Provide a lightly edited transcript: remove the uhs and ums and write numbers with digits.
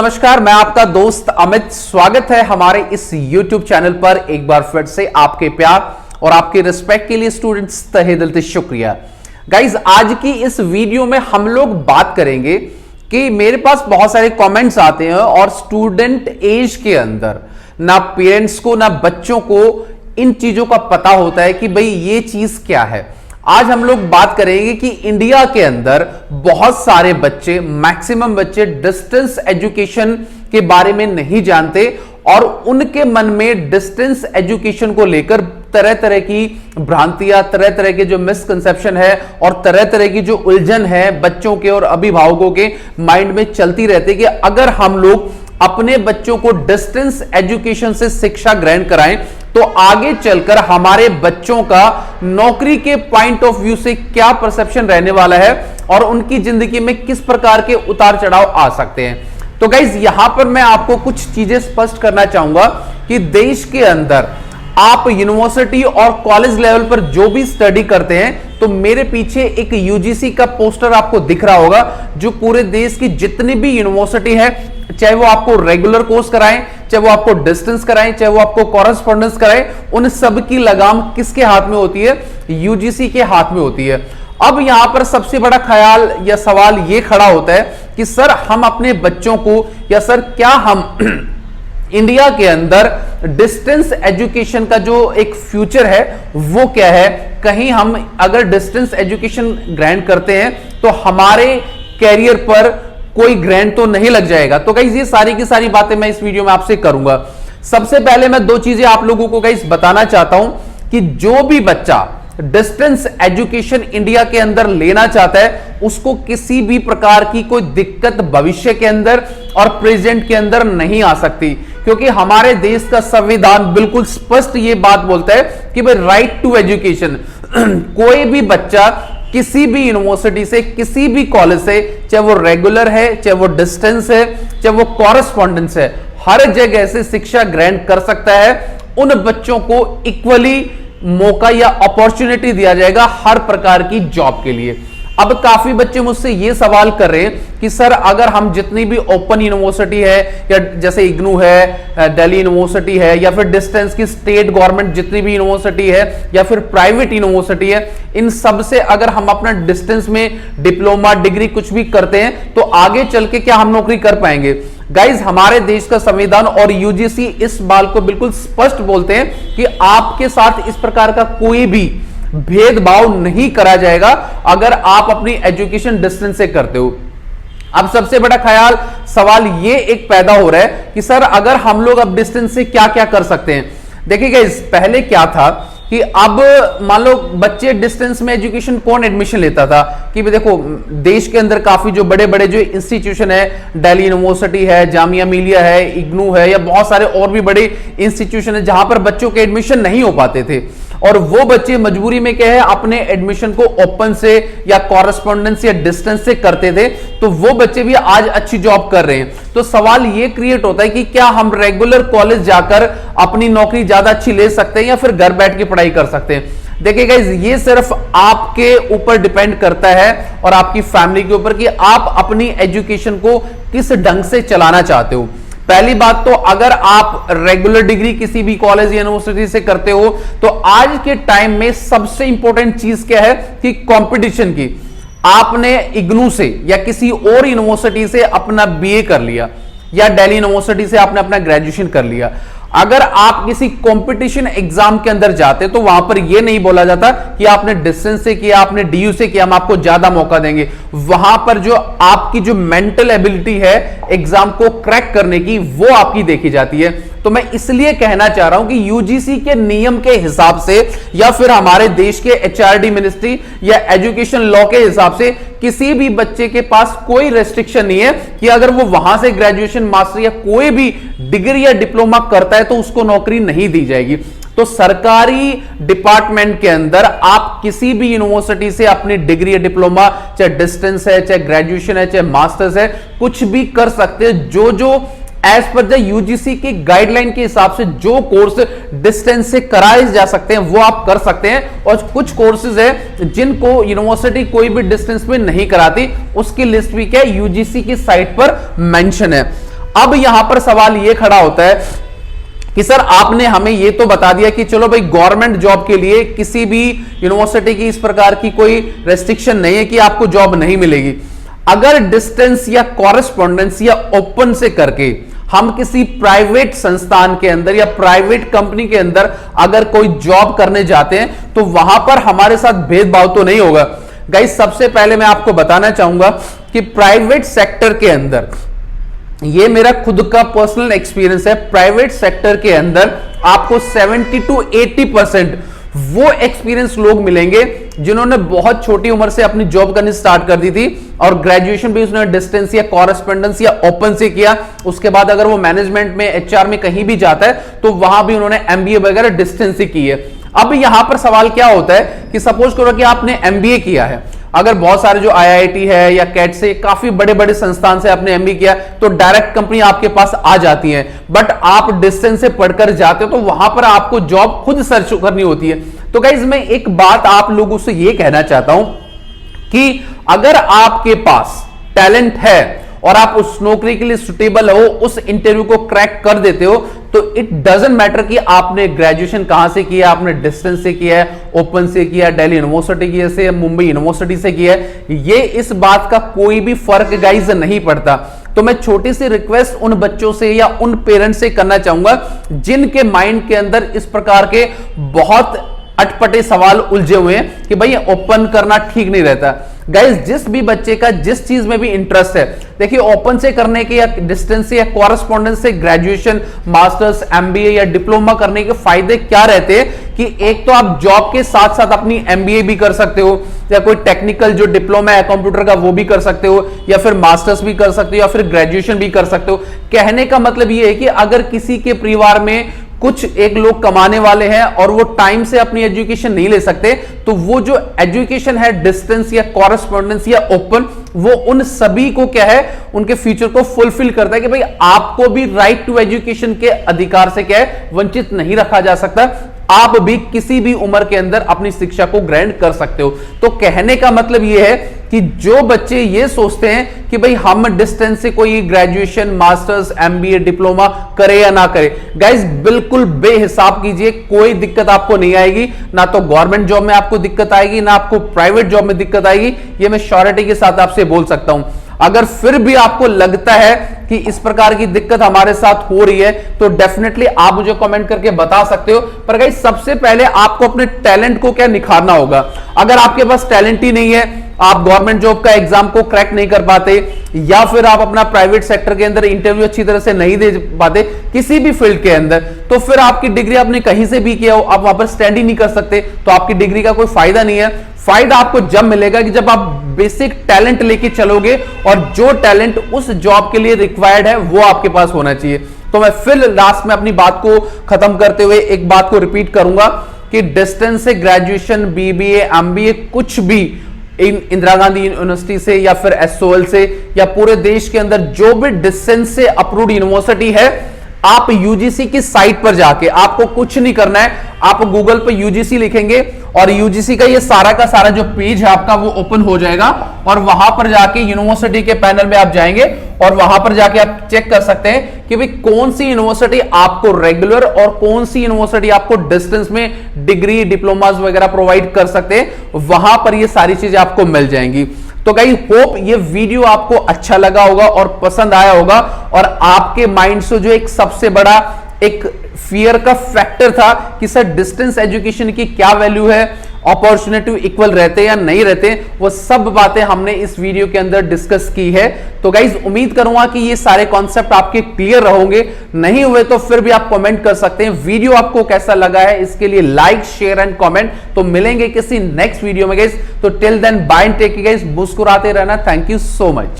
नमस्कार, मैं आपका दोस्त अमित। स्वागत है हमारे इस YouTube चैनल पर। एक बार फिर से आपके प्यार और आपके रिस्पेक्ट के लिए स्टूडेंट्स तहे दिल से शुक्रिया। गाइज, आज की इस वीडियो में हम लोग बात करेंगे कि मेरे पास बहुत सारे कमेंट्स आते हैं और स्टूडेंट एज के अंदर ना पेरेंट्स को ना बच्चों को इन चीजों का पता होता है कि भाई ये चीज क्या है। आज हम लोग बात करेंगे कि इंडिया के अंदर बहुत सारे बच्चे, मैक्सिमम बच्चे डिस्टेंस एजुकेशन के बारे में नहीं जानते और उनके मन में डिस्टेंस एजुकेशन को लेकर तरह तरह की भ्रांतियां, तरह तरह के जो मिसकंसेप्शन है और तरह तरह की जो उलझन है बच्चों के और अभिभावकों के माइंड में चलती रहती है कि अगर हम लोग अपने बच्चों को डिस्टेंस एजुकेशन से शिक्षा ग्रहण कराएं तो आगे चलकर हमारे बच्चों का नौकरी के पॉइंट ऑफ व्यू से क्या परसेप्शन रहने वाला है और उनकी जिंदगी में किस प्रकार के उतार चढ़ाव आ सकते हैं। तो गाइज, यहां पर मैं आपको कुछ चीजें स्पष्ट करना चाहूंगा कि देश के अंदर आप यूनिवर्सिटी और कॉलेज लेवल पर जो भी स्टडी करते हैं तो मेरे पीछे एक यूजीसी का पोस्टर आपको दिख रहा होगा जो पूरे देश की जितनी भी यूनिवर्सिटी है, चाहे वो आपको रेगुलर कोर्स कराएं, चाहे वो आपको डिस्टेंस कराएं, चाहे वो आपको कॉरेस्पॉन्डेंस कराएं, उन सब की लगाम किसके हाथ में होती है? यूजीसी के हाथ में होती है। अब यहां पर सबसे बड़ा ख्याल या सवाल यह खड़ा होता है कि सर हम अपने बच्चों को या सर क्या हम इंडिया के अंदर डिस्टेंस एजुकेशन का जो एक फ्यूचर है वो क्या है? कहीं हम अगर डिस्टेंस एजुकेशन ग्रहण करते हैं तो हमारे कैरियर पर कोई ग्रैंड तो नहीं लग जाएगा? तो गाइस, ये सारी की सारी बातें मैं इस वीडियो में आपसे करूंगा। सबसे पहले मैं दो चीजें आप लोगों को गाइस बताना चाहता हूं कि जो भी बच्चा डिस्टेंस एजुकेशन इंडिया के अंदर लेना चाहता है उसको किसी भी प्रकार की कोई दिक्कत भविष्य के अंदर और प्रेजेंट के अंदर नहीं आ सकती, क्योंकि हमारे देश का संविधान बिल्कुल स्पष्ट ये बात बोलता है कि भाई राइट टू एजुकेशन। कोई भी बच्चा किसी भी यूनिवर्सिटी से, किसी भी कॉलेज से, चाहे वो रेगुलर है, चाहे वो डिस्टेंस है, चाहे वो कॉरेस्पॉन्डेंस है, हर जगह से शिक्षा ग्रहण कर सकता है। उन बच्चों को इक्वली मौका या अपॉर्चुनिटी दिया जाएगा हर प्रकार की जॉब के लिए। अब काफी बच्चे मुझसे ये सवाल कर रहे हैं कि सर अगर हम जितनी भी ओपन यूनिवर्सिटी है या जैसे इग्नू है, दिल्ली यूनिवर्सिटी है, या फिर डिस्टेंस की स्टेट गवर्नमेंट जितनी भी यूनिवर्सिटी है या फिर प्राइवेट यूनिवर्सिटी है, इन सब से अगर हम अपना डिस्टेंस में डिप्लोमा डिग्री कुछ भी करते हैं तो आगे चल के क्या हम नौकरी कर पाएंगे? गाइज, हमारे देश का संविधान और यूजीसी इस बात को बिल्कुल स्पष्ट बोलते हैं कि आपके साथ इस प्रकार का कोई भी भेदभाव नहीं करा जाएगा अगर आप अपनी एजुकेशन डिस्टेंस से करते हो। अब सबसे बड़ा ख्याल सवाल ये एक पैदा हो रहा है कि सर अगर हम लोग अब डिस्टेंस से क्या क्या कर सकते हैं। देखिए गाइस, पहले क्या था कि अब मान लो बच्चे डिस्टेंस में एजुकेशन कौन एडमिशन लेता था कि देखो देश के अंदर काफी जो बड़े बड़े जो इंस्टीट्यूशन है, दिल्ली यूनिवर्सिटी है, जामिया मिलिया है, इग्नू है, या बहुत सारे और भी बड़े इंस्टीट्यूशन है जहां पर बच्चों के एडमिशन नहीं हो पाते थे और वो बच्चे मजबूरी में क्या है अपने एडमिशन को ओपन से या कॉरेस्पॉन्डेंस या डिस्टेंस से करते थे, तो वो बच्चे भी आज अच्छी जॉब कर रहे हैं। तो सवाल ये क्रिएट होता है कि क्या हम रेगुलर कॉलेज जाकर अपनी नौकरी ज्यादा अच्छी ले सकते हैं या फिर घर बैठ के पढ़ाई कर सकते हैं? देखिए गाइस, ये सिर्फ आपके ऊपर डिपेंड करता है और आपकी फैमिली के ऊपर कि आप अपनी एजुकेशन को किस ढंग से चलाना चाहते हो। पहली बात तो अगर आप रेगुलर डिग्री किसी भी कॉलेज या यूनिवर्सिटी से करते हो तो आज के टाइम में सबसे इंपॉर्टेंट चीज क्या है कि कंपटीशन की। आपने इग्नू से या किसी और यूनिवर्सिटी से अपना बीए कर लिया या दिल्ली यूनिवर्सिटी से आपने अपना ग्रेजुएशन कर लिया, अगर आप किसी कंपटीशन एग्जाम के अंदर जाते तो वहां पर यह नहीं बोला जाता कि आपने डिस्टेंस से किया, आपने डीयू से किया, हम आपको ज्यादा मौका देंगे। वहां पर जो आपकी जो मेंटल एबिलिटी है एग्जाम को क्रैक करने की, वो आपकी देखी जाती है। तो मैं इसलिए कहना चाह रहा हूं कि यूजीसी के नियम के हिसाब से या फिर हमारे देश के एचआरडी मिनिस्ट्री या एजुकेशन लॉ के हिसाब से किसी भी बच्चे के पास कोई रेस्ट्रिक्शन नहीं है कि अगर वो वहां से ग्रेजुएशन, मास्टर या कोई भी डिग्री या डिप्लोमा करता है तो उसको नौकरी नहीं दी जाएगी। तो सरकारी डिपार्टमेंट के अंदर आप किसी भी यूनिवर्सिटी से अपनी डिग्री या डिप्लोमा, चाहे डिस्टेंस है, चाहे ग्रेजुएशन है, चाहे मास्टर्स है, कुछ भी कर सकते हैं। जो एज पर द यूजीसी की गाइडलाइन के हिसाब से जो कोर्स डिस्टेंस से कराए जा सकते हैं वो आप कर सकते हैं। और कुछ कोर्सेज है जिनको यूनिवर्सिटी कोई भी डिस्टेंस में नहीं कराती, उसकी लिस्ट भी क्या है यूजीसी की साइट पर मेंशन है। अब यहां पर सवाल यह खड़ा होता है कि सर आपने हमें ये तो बता दिया कि चलो भाई गवर्नमेंट जॉब के लिए किसी भी यूनिवर्सिटी की इस प्रकार की कोई रेस्ट्रिक्शन नहीं है कि आपको जॉब नहीं मिलेगी। अगर डिस्टेंस या कॉरेस्पॉन्डेंस या ओपन से करके हम किसी प्राइवेट संस्थान के अंदर या प्राइवेट कंपनी के अंदर अगर कोई जॉब करने जाते हैं तो वहां पर हमारे साथ भेदभाव तो नहीं होगा। गाइस सबसे पहले मैं आपको बताना चाहूंगा कि प्राइवेट सेक्टर के अंदर, ये मेरा खुद का पर्सनल एक्सपीरियंस है, प्राइवेट सेक्टर के अंदर आपको 70 to 80% वो एक्सपीरियंस लोग मिलेंगे जिन्होंने बहुत छोटी उम्र से अपनी जॉब करनी स्टार्ट कर दी थी और ग्रेजुएशन भी उसने डिस्टेंस या कॉरेस्पॉन्डेंस या ओपन से किया। उसके बाद अगर वो मैनेजमेंट में, एचआर में कहीं भी जाता है तो वहां भी उन्होंने एमबीए वगैरह डिस्टेंस से की है। अब यहां पर सवाल क्या होता है कि सपोज करो कि आपने एमबीए किया है, अगर बहुत सारे जो आईआईटी है या कैट से काफी बड़े बड़े संस्थान से आपने एमबीए किया तो डायरेक्ट कंपनी आपके पास आ जाती है, बट आप डिस्टेंस से पढ़कर जाते हो तो वहां पर आपको जॉब खुद सर्च करनी होती है। तो गाइज मैं एक बात आप लोगों से यह कहना चाहता हूं कि अगर आपके पास टैलेंट है और आप उस नौकरी के लिए सुटेबल हो, उस इंटरव्यू को क्रैक कर देते हो, तो इट डजंट मैटर कि आपने ग्रेजुएशन कहां से किया, आपने डिस्टेंस से किया है, ओपन से किया है, दिल्ली यूनिवर्सिटी की से, मुंबई यूनिवर्सिटी से किया है, ये इस बात का कोई भी फर्क गाइज नहीं पड़ता। तो मैं छोटी सी रिक्वेस्ट उन बच्चों से या उन पेरेंट्स से करना चाहूंगा जिनके माइंड के अंदर इस प्रकार के बहुत अटपटे सवाल उलझे हुए हैं कि भाई ओपन करना ठीक नहीं रहता। गाइस जिस भी बच्चे का जिस चीज में भी इंटरेस्ट है, देखिए ओपन से करने के या डिस्टेंस से या कॉरेस्पॉन्डेंस से ग्रेजुएशन, मास्टर्स, एमबीए या डिप्लोमा करने के फायदे क्या रहते हैं कि एक तो आप जॉब के साथ साथ अपनी एमबीए भी कर सकते हो या कोई टेक्निकल जो डिप्लोमा है कंप्यूटर का वो भी कर सकते हो या फिर मास्टर्स भी कर सकते हो या फिर ग्रेजुएशन भी कर सकते हो। कहने का मतलब ये है कि अगर किसी के परिवार में कुछ एक लोग कमाने वाले हैं और वो टाइम से अपनी एजुकेशन नहीं ले सकते तो वो जो एजुकेशन है डिस्टेंस या कॉरेस्पॉन्डेंस या ओपन, वो उन सभी को क्या है, उनके फ्यूचर को फुलफिल करता है कि भाई आपको भी राइट टू एजुकेशन के अधिकार से क्या है, वंचित नहीं रखा जा सकता। आप भी किसी भी उम्र के अंदर अपनी शिक्षा को ग्रहण कर सकते हो। तो कहने का मतलब यह है कि जो बच्चे ये सोचते हैं कि भाई हम डिस्टेंस से कोई ग्रेजुएशन, मास्टर्स, एमबीए, डिप्लोमा करे या ना करे, गाइस बिल्कुल बेहिसाब कीजिए, कोई दिक्कत आपको नहीं आएगी। ना तो गवर्नमेंट जॉब में आपको दिक्कत आएगी, ना आपको प्राइवेट जॉब में दिक्कत आएगी, ये मैं श्योरिटी के साथ आपसे बोल सकता हूं। अगर फिर भी आपको लगता है कि इस प्रकार की दिक्कत हमारे साथ हो रही है तो डेफिनेटली आप मुझे कमेंट करके बता सकते हो। पर गाइस सबसे पहले आपको अपने टैलेंट को क्या निखारना होगा। अगर आपके पास टैलेंट ही नहीं है, आप गवर्नमेंट जॉब का एग्जाम को क्रैक नहीं कर पाते या फिर आप अपना प्राइवेट सेक्टर के अंदर इंटरव्यू अच्छी तरह से नहीं दे पाते किसी भी फील्ड के अंदर, तो फिर आपकी डिग्री आपने कहीं से भी किया हो, आप वहां पर स्टैंड ही नहीं कर सकते, तो आपकी डिग्री का कोई फायदा नहीं है। फायदा आपको जब मिलेगा कि जब आप बेसिक टैलेंट लेके चलोगे और जो टैलेंट उस जॉब के लिए रिक्वायर्ड है वो आपके पास होना चाहिए। तो मैं फिर लास्ट में अपनी बात को खत्म करते हुए एक बात को रिपीट करूंगा कि डिस्टेंस से ग्रेजुएशन, बीबीए, एमबीए, कुछ भी इंदिरा गांधी यूनिवर्सिटी से या फिर एसओएल से या पूरे देश के अंदर जो भी डिस्टेंस से अप्रूव्ड यूनिवर्सिटी है, आप यूजीसी की साइट पर जाके, आपको कुछ नहीं करना है, आप गूगल पर यूजीसी लिखेंगे और यूजीसी का ये सारा का सारा जो पेज है आपका वो ओपन हो जाएगा और वहां पर जाके यूनिवर्सिटी के पैनल में आप जाएंगे और वहां पर जाके आप चेक कर सकते हैं कि भाई कौन सी यूनिवर्सिटी आपको रेगुलर और कौन सी यूनिवर्सिटी आपको डिस्टेंस में डिग्री, डिप्लोमास वगैरह प्रोवाइड कर सकते हैं। वहां पर ये सारी चीजें आपको मिल जाएंगी। तो गाइस होप ये वीडियो आपको अच्छा लगा होगा और पसंद आया होगा और आपके माइंड से जो एक सबसे बड़ा एक फियर का फैक्टर था कि सर डिस्टेंस एजुकेशन की क्या वैल्यू है, अपॉर्चुनिटी इक्वल रहते या नहीं रहते, वो सब बातें हमने इस वीडियो के अंदर डिस्कस की है। तो गाइज उम्मीद करूंगा कि ये सारे कॉन्सेप्ट आपके क्लियर रहोगे, नहीं हुए तो फिर भी आप कमेंट कर सकते हैं। वीडियो आपको कैसा लगा है इसके लिए लाइक, शेयर एंड कमेंट। तो मिलेंगे किसी नेक्स्ट वीडियो में गाइज, तो till then bye and take care guys, मुस्कुराते रहना। Thank you so much.